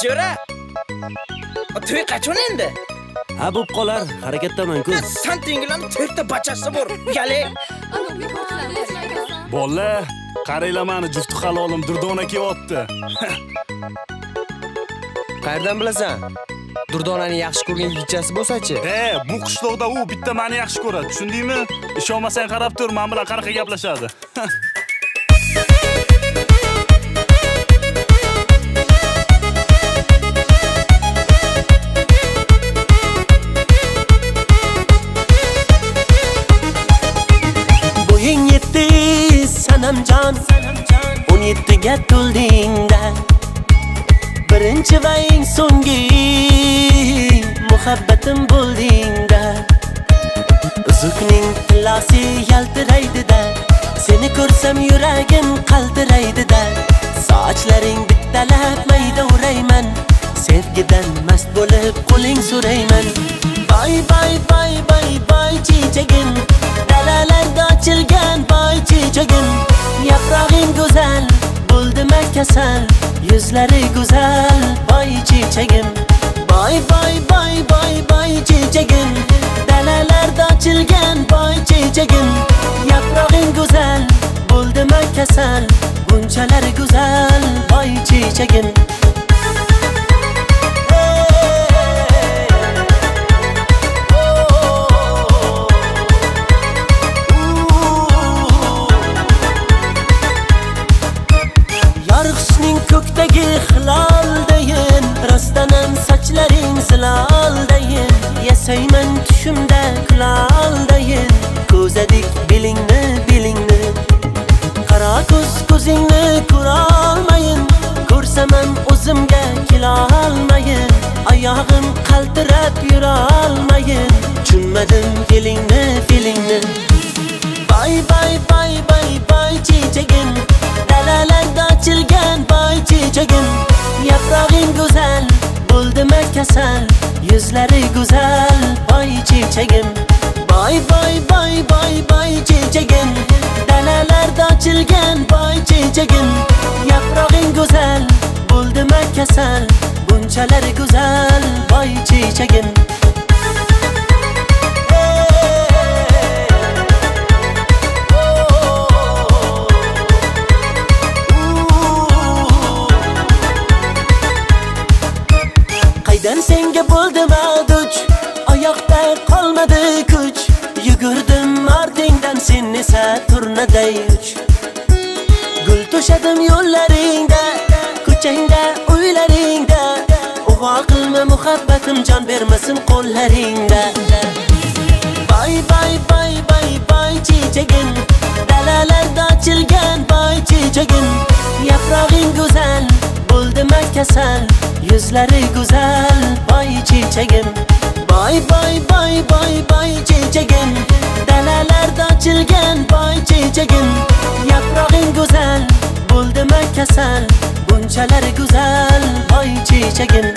Jo'ra. To'y qachon endi? Ha, bo'p qolar, harakatdaman-ku. Santinglarning 4 ta bachasi bor. Yale. Bolla, qaranglar meni jufti halolim Durdona kelyapti. Qayerdan bilasan? Durdonaning yaxshi ko'rgan yigitchasi bo'lsa-chi? Bu qishloqda u bitta meni yaxshi ko'radi, tushundingmi? Ishonmasang qarab tur, men bilan qanaqa gaplashadi. Bo'ying yetti sanamjon, 17 ga to'ldingda. Birinchi va eng so'nggi muhabbatim bo'ldingda. Uzukning tilasi yaltiraydi-da, seni ko'rsam yuragim qaltiraydi-da. Sochlaring bittalab mayda urayman, sevgidan mast bo'lib qo'ling so'rayman. Bay bay bay bay bay chechagim, dalalarda ochilgan bay chechagim. Yaprog'ing go'zal, bo'ldima kasal, yuzlari go'zal bay chechagim. Bay bay bay bay bay chechagim, dalalarda ochilgan bay chechagim. Yaprog'ing go'zal, bo'ldima kasal, bunchalar go'zal bay chechagim. Yorug'ning ko'kdagi hiloldayin, rostdanam sochlaring ziloldayin. Yasayman tushimda kuloldayin, ko'zadik belingni belingni. Qara ko'zingni ko'rolmayin, ko'rsamam o'zimga kelolmayin. Oyog'im qaltirab yurolmayin, tushunmadim felingni felingni. Bay bay bay bay bay chechagim, dalalarda ochilgan bay chechagim. Yaprog'ing go'zal, bo'ldima kasal, yuzlari go'zal bay chechagim. Bay bay bay bay bay chechagim, dalalarda ochilgan bay chechagim. Yaprog'ing go'zal, bo'ldima kasal, bunchalar go'zal bay chechagim. Qaydan senga bo'ldim aduch, oyoqda qolmadi kuch. Yugurdim ortingdan, sen esa turnaday uch. Gul to'shadim yo'llaringda, ko'changda, uylaringda. Ug'o qilma muhabbatim, jon bermasin qo'llaringda. Bay bay bay bay bay chechagim, dalalarda ochilgan bay chechagim. Yaprog'ing go'zal, bo'ldima kasal, yuzlari go'zal bay chechagim. Bay bay bay bay bay chechagim, dalalarda ochilgan bay chechagim. Yaprog'ing go'zal, bo'ldima kasal, bunchalar go'zal bay chechagim.